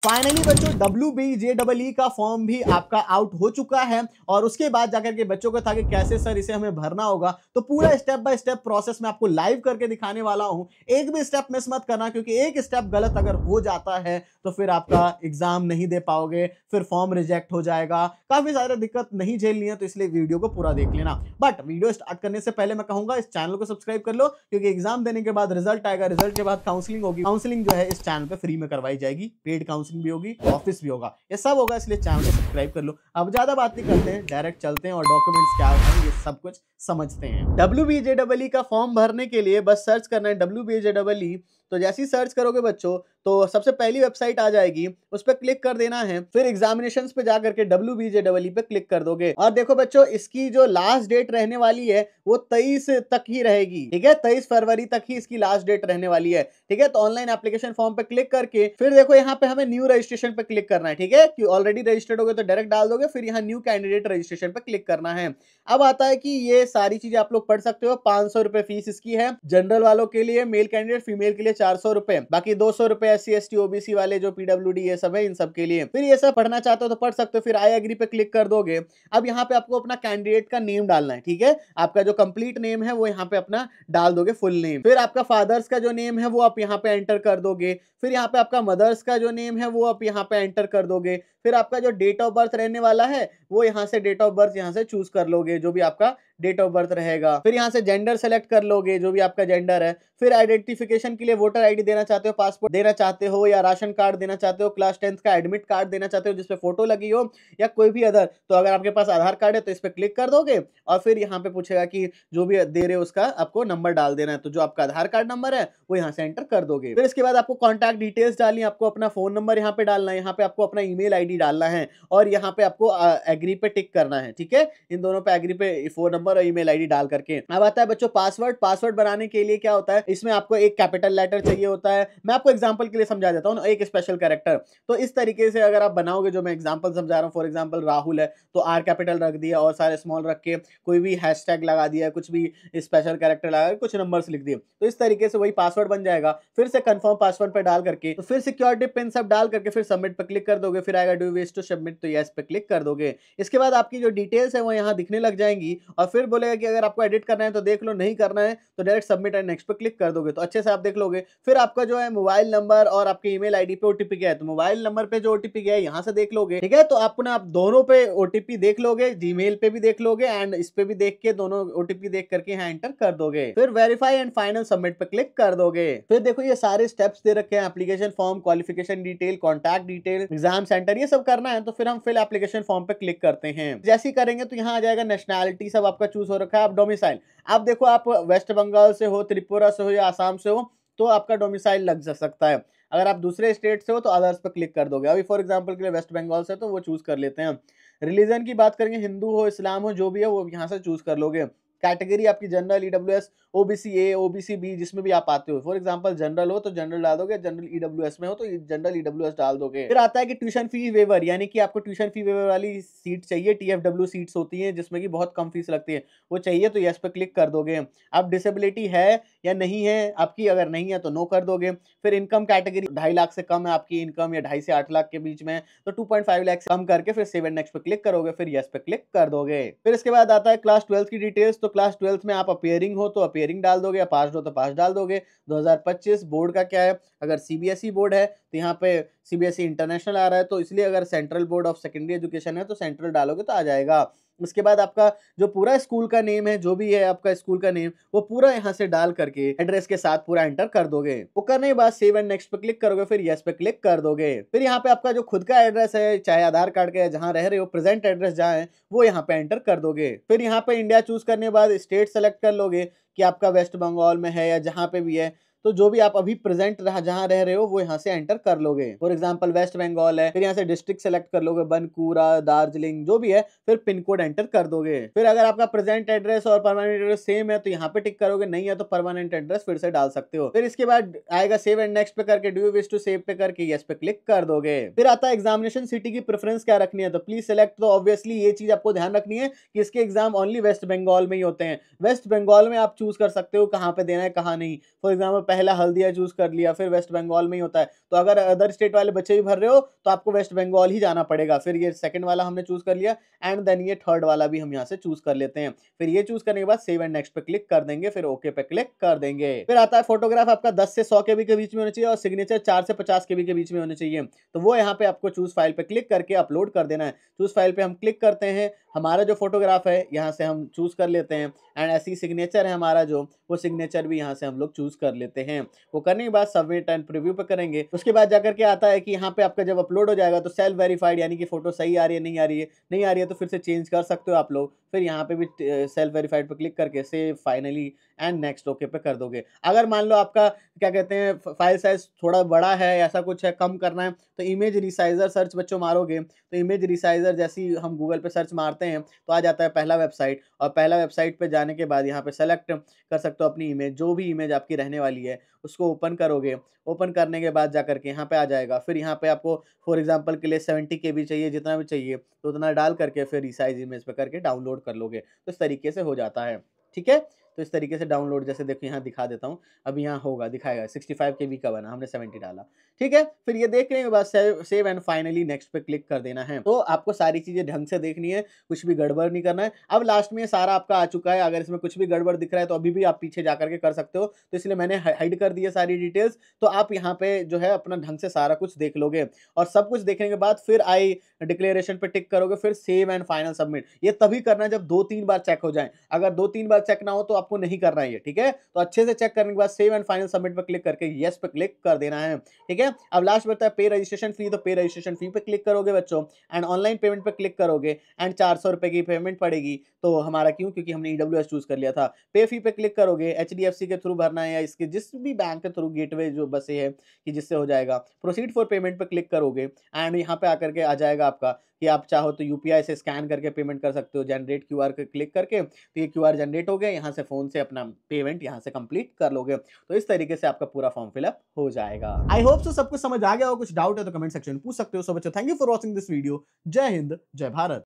Finally बच्चों WBJEE का form भी आपका आउट हो चुका है और उसके बाद जाकर के बच्चों को था कि कैसे सर इसे हमें भरना होगा, तो पूरा स्टेप बाय स्टेप प्रोसेस में आपको लाइव करके दिखाने वाला हूं। एक भी स्टेप मिस मत करना, क्योंकि एक स्टेप गलत अगर हो जाता है तो फिर आपका एग्जाम नहीं दे पाओगे, फिर फॉर्म रिजेक्ट हो जाएगा, काफी सारी दिक्कत नहीं झेलनी है। तो इसलिए वीडियो को पूरा देख लेना। बट वीडियो स्टार्ट करने से पहले मैं कहूंगा इस चैनल को सब्सक्राइब कर लो, क्योंकि एग्जाम देने के बाद रिजल्ट आएगा, रिजल्ट के बाद काउंसलिंग होगी, काउंसलिंग जो है इस चैनल पे फ्री में करवाई जाएगी, पेड काउंसलिंग भी होगी, ऑफिस भी होगा, ये सब होगा। इसलिए चैनल को सब्सक्राइब कर लो। अब ज्यादा बात नहीं करते हैं, डायरेक्ट चलते हैं और डॉक्यूमेंट्स क्या हैं ये सब कुछ समझते हैं। WBJEE का फॉर्म भरने के लिए बस सर्च करना है WBJEE। तो जैसे ही सर्च करोगे बच्चों तो सबसे पहली वेबसाइट आ जाएगी, उस पर क्लिक कर देना है। फिर एग्जामिनेशंस पे जाकर के WBJEE पे क्लिक कर दोगे। और देखो बच्चों, इसकी जो लास्ट डेट रहने वाली है वो 23 तक ही रहेगी, ठीक है। 23 फरवरी तक ही इसकी लास्ट डेट रहने वाली है, ठीक है। तो ऑनलाइन एप्लीकेशन फॉर्म पे क्लिक करके फिर देखो यहाँ पे हमें न्यू रजिस्ट्रेशन पे क्लिक करना है, ठीक है। कि ऑलरेडी रजिस्टर्ड हो गए तो डायरेक्ट डाल दोगे, फिर यहाँ न्यू कैंडिडेट रजिस्ट्रेशन पे क्लिक करना है। अब आता है कि ये सारी चीजें आप लोग पढ़ सकते हो। 500 रुपए फीस इसकी है जनरल वालों के लिए, मेल कैंडिडेट, फीमेल के लिए 400 रुपए, बाकी 200 रुपए SC ST OBC वाले जो PWD ये सब है इन सब के लिए। फिर ये सब पढ़ना चाहते हो तो पढ़ सकते हो। फिर आई एग्री पे क्लिक कर दोगे। अब यहाँ पे आपको अपना कैंडिडेट का नेम डालना है, ठीक है। आपका जो कंप्लीट नेम है वो यहाँ पे अपना डाल दोगे, फुल नेम। फिर आपका फादर्स का जो नेम है वो आप यहाँ पे एंटर कर दोगे। फिर यहाँ पे आपका मदर्स का जो नेम है वो आप यहाँ पे एंटर कर दोगे। फिर आपका जो डेट ऑफ बर्थ रहने वाला है वो यहाँ से डेट ऑफ बर्थ यहाँ से चूज कर लोगे, जो भी आपका डेट ऑफ बर्थ रहेगा। फिर यहाँ से जेंडर सेलेक्ट कर लोगे, जो भी आपका जेंडर है। फिर आइडेंटिफिकेशन के लिए वोटर आईडी देना चाहते हो, पासपोर्ट देना चाहते हो, या राशन कार्ड देना चाहते हो, क्लास 10th का एडमिट कार्ड देना चाहते हो जिसपे फोटो लगी हो, या कोई भी अदर। तो अगर आपके पास आधार कार्ड है तो इस पे क्लिक कर दोगे और फिर यहाँ पे पूछेगा कि जो भी दे रहे हो उसका आपको नंबर डाल देना है। तो जो आपका आधार कार्ड नंबर है वो यहाँ से एंटर कर दोगे। फिर इसके बाद आपको कॉन्टैक्ट डिटेल्स डालनी है, आपको अपना फोन नंबर यहाँ पे डालना है, यहाँ पे आपको अपना ईमेल आईडी डालना है और यहाँ पे आपको एग्री पे टिक करना है, ठीक है। इन दोनों पे एग्री पे फोन नंबर और ईमेल आईडी डाल करके। अब आता है बच्चों पासवर्ड। पासवर्ड बनाने के लिए क्या होता है, इसमें आपको एक कैपिटल लेटर चाहिए होता है। मैं आपको एग्जांपल के लिए समझा देता हूँ, एक स्पेशल कैरेक्टर। तो इस तरीके से अगर आप बनाओगे, जो मैं एग्जांपल समझा रहा हूँ, फॉर एग्जांपल राहुल है तो R कैपिटल रख दिया और सारे स्मॉल रख के कोई भी हैशटैग लगा दिया, कुछ भी स्पेशल कैरेक्टर लगा, कुछ नंबर्स लिख दिए, तो इस तरीके से वही पासवर्ड बन जाएगा। फिर से कंफर्म पासवर्ड पे डाल करके, तो फिर सिक्योरिटी पिन सब डाल करके फिर सबमिट पे क्लिक कर दोगे। फिर आएगा डू विश टू सबमिट, तो यस पे क्लिक कर दोगे। इसके बाद आपकी जो डिटेल्स है वो यहाँ दिखने लग जाएंगी और फिर बोलेगा कि अगर आपको एडिट करना है तो देख लो, नहीं करना है तो डायरेक्ट सबमिट एंड नेक्स्ट पे क्लिक कर दोगे। तो अच्छे से आप देख लोगे। फिर आपका जो है मोबाइल नंबर और आपके ईमेल आईडी पे ओटीपी गया है, तो मोबाइल नंबर पे जो ओटीपी गया है यहाँ से देख लोगे, ठीक है। तो आपने आप दोनों पे ओटीपी देख लोगे, जीमेल पे भी देख लोगे एंड इस पे भी देख के दोनों ओटीपी देख करके यहाँ एंटर कर दोगे। फिर वेरीफाई एंड फाइनल सबमिट पे क्लिक कर दोगे। फिर देखो ये सारे स्टेप्स दे रखे हैं, application form, qualification detail, contact detail, exam centre, ये सब करना है। तो फिर हम फिल एप्लीकेशन फॉर्म पे क्लिक करते हैं। जैसे ही करेंगे तो यहाँ आ जाएगा नेशनैलिटी सब आपका चूज हो रखा है। आप डोमिसाइल, आप देखो आप वेस्ट बंगाल से हो, त्रिपुरा से हो या आसाम से हो तो आपका डोमिसाइल लग जा सकता है। अगर आप दूसरे स्टेट से हो तो अदर्स पे क्लिक कर दोगे। अभी फॉर एग्जांपल के लिए वेस्ट बंगाल से तो वो चूज कर लेते हैं। रिलीजन की बात करेंगे, हिंदू हो, इस्लाम हो, जो भी है वो यहाँ से चूज कर लोगे। कैटेगरी आपकी general, EWS, OBC A, OBC B, जिसमें भी आप आते हो। फॉर एग्जांपल जनरल हो तो जनरल डाल दोगे, जनरल EWS में हो तो जनरल EWS डाल दोगे। फिर आता है कि ट्यूशन फी वेवर, यानी कि आपको ट्यूशन फी वेवर वाली सीट चाहिए। TFW सीट्स होती हैं जिसमें कि बहुत कम फीस लगती है, वो चाहिए तो यस पे क्लिक कर दोगे। अब डिसेबिलिटी है या नहीं है आपकी, अगर नहीं है तो नो कर दोगे। फिर इनकम कैटेगरी 2.5 लाख से कम है आपकी इनकम, या 2.5 से 8 लाख के बीच में, तो 2.5 लाख से कम करके फिर सेव एंड नेक्स्ट पे क्लिक करोगे, फिर यस पे क्लिक कर दोगे। फिर इसके बाद आता है क्लास 12 की डिटेल्स। तो क्लास 12 में आप अपियरिंग हो तो अपियरिंग डाल दोगे, या पास हो तो पास डाल दोगे। 2025 बोर्ड का क्या है, अगर CBSE बोर्ड है तो यहाँ पे CBSE इंटरनेशनल आ रहा है, तो इसलिए अगर central board of secondary education है तो सेंट्रल डालोगे तो आ जाएगा। उसके बाद आपका जो पूरा स्कूल का नेम है, जो भी है आपका स्कूल का नेम, वो पूरा यहाँ से डाल करके एड्रेस के साथ पूरा एंटर कर दोगे। वो करने के बाद सेव एंड नेक्स्ट पे क्लिक करोगे, फिर यस पे क्लिक कर दोगे। फिर यहाँ पे आपका जो खुद का एड्रेस है, चाहे आधार कार्ड का है, जहाँ रह रहे हो, प्रेजेंट एड्रेस जहाँ है वो यहाँ पे एंटर कर दोगे। फिर यहाँ पे इंडिया चूज करने के बाद स्टेट सेलेक्ट कर लोगे कि आपका वेस्ट बंगाल में है या जहाँ पे भी है, तो जो भी आप अभी प्रेजेंट जहां रह रहे हो वो यहाँ से एंटर कर लोगे। फॉर एग्जांपल वेस्ट बंगाल है, फिर यहाँ से डिस्ट्रिक्ट सेलेक्ट कर लोगे, बनकुरा, दार्जिलिंग, जो भी है, फिर पिन कोड एंटर कर दोगे। फिर अगर आपका प्रेजेंट एड्रेस और परमानेंट एड्रेस सेम है तो यहाँ पे टिक करोगे, नहीं है तो परमानेंट एड्रेस फिर से डाल सकते हो। फिर इसके बाद आएगा सेव एंड नेक्स्ट पे करके, do you wish to save pay करके यस पे क्लिक कर दोगे। फिर आता है एग्जामिनेशन सिटी की प्रेफरेंस क्या रखनी है, तो प्लीज सेलेक्ट। तो ऑब्वियसली ये चीज आपको ध्यान रखनी है कि इसके एग्जाम ओनली वेस्ट बंगाल में ही होते हैं। वेस्ट बंगाल में आप चूज कर सकते हो कहाँ पे देना है कहाँ नहीं। फॉर एग्जाम्पल पहला हल्दिया चूज कर लिया, फिर वेस्ट बंगाल में ही होता है, तो अगर अदर स्टेट वाले बच्चे भी भर रहे हो तो आपको वेस्ट बंगाल ही जाना पड़ेगा। फिर ये सेकंड वाला हमने चूज कर लिया एंड देन ये थर्ड वाला भी हम यहाँ से चूज कर लेते हैं। फिर ये चूज करने के बाद सेव एंड नेक्स्ट पे क्लिक कर देंगे, फिर ओके पे क्लिक कर देंगे। फिर आता है फोटोग्राफ आपका 10 से 100 केबी के बीच में होना चाहिए और सिग्नेचर 4 से 50 केबी के बीच में होने चाहिए। तो वो यहाँ पे आपको चूज फाइल पे क्लिक करके अपलोड कर देना है। चूज फाइल पे हम क्लिक करते हैं, हमारा जो फोटोग्राफ है यहाँ से हम चूज कर लेते हैं एंड ऐसी सिग्नेचर है हमारा जो, वो सिग्नेचर भी यहाँ से हम लोग चूज कर लेते हैं। वो करने के बाद सबमिट एंड प्रीव्यू पे करेंगे। उसके बाद जाकर के आता है कि यहाँ पे आपका जब अपलोड हो जाएगा तो सेल्फ वेरीफाइड, यानी कि फोटो सही आ रही है नहीं आ रही है, नहीं आ रही है तो फिर से चेंज कर सकते हो आप लोग। फिर यहाँ पे भी सेल्फ वेरीफाइड पे क्लिक करके save finally and next okay पे कर दोगे। अगर मान लो आपका क्या कहते हैं फाइल साइज थोड़ा बड़ा है, ऐसा कुछ है, कम करना है, तो इमेज रिसाइजर सर्च बच्चों मारोगे तो इमेज रिसाइजर जैसी हम गूगल पे सर्च मारते हैं तो आ जाता है पहला वेबसाइट, और पहला वेबसाइट पे जाने के बाद यहाँ पे सेलेक्ट कर सकते हो अपनी इमेज, जो भी इमेज आपकी रहने वाली है उसको ओपन करोगे। ओपन करने के बाद जाकर के यहाँ पे आ जाएगा। फिर यहाँ पे आपको फॉर एग्जांपल के लिए 70 KB चाहिए, जितना भी चाहिए तो उतना डाल करके फिर रिसाइज इमेज पे करके डाउनलोड कर लोगे, तो इस तरीके से हो जाता है। ठीक है, तो इस तरीके से डाउनलोड, जैसे देखो यहाँ दिखा देता हूँ, अभी यहाँ होगा दिखाएगा 65 KB का बना, हमने 70 डाला। ठीक है, फिर ये देखने के बाद सेव एंड फाइनली नेक्स्ट पे क्लिक कर देना है। तो आपको सारी चीजें ढंग से देखनी है, कुछ भी गड़बड़ नहीं करना है। अब लास्ट में सारा आपका आ चुका है, अगर इसमें कुछ भी गड़बड़ दिख रहा है तो अभी भी आप पीछे जाकर के कर सकते हो, तो इसलिए मैंने हाइड कर दिया सारी डिटेल्स। तो आप यहाँ पे जो है अपना ढंग से सारा कुछ देख लोगे, और सब कुछ देखने के बाद फिर आई डिक्लेरेशन पे टिक करोगे, फिर सेव एंड फाइनल सबमिट। ये तभी करना है जब 2-3 बार चेक हो जाए, अगर 2-3 बार चेक ना हो तो आपको नहीं करना है ये। ठीक है, तो अच्छे से चेक करने के बाद सेव एंड फाइनल सबमिट पे क्लिक करके यस पे क्लिक कर देना है। ठीक है, अब लास्ट बता है पे रजिस्ट्रेशन फी, तो पे रजिस्ट्रेशन फी पे क्लिक करोगे बच्चों एंड ऑनलाइन पेमेंट पे क्लिक करोगे एंड 400 रुपए की पेमेंट पड़ेगी। तो हमारा क्यों, क्योंकि हमने ईडब्ल्यूएस चूज कर लिया था। पे फी पे क्लिक करोगे, एचडीएफसी के थ्रू भरना है या इसके जिस भी बैंक के थ्रू गेटवे जो बसे है कि जिससे हो जाएगा। प्रोसीड फॉर पेमेंट पे क्लिक करोगे एंड यहाँ पे आकर के आ जाएगा आपका कि आप चाहो तो यूपीआई से स्कैन करके पेमेंट कर सकते हो, जनरेट क्यूआर पे क्लिक करके, तो ये क्यूआर जनरेट हो गया, यहाँ से फोन से अपना पेमेंट यहाँ से कंप्लीट कर लोगे। तो इस तरीके से आपका पूरा फॉर्म फिलअप हो जाएगा। आई होप सो सब कुछ समझ आ गया हो। कुछ डाउट है तो कमेंट सेक्शन में पूछ सकते हो। सो बच्चों, thank you for watching this video. जय हिंद, जय भारत।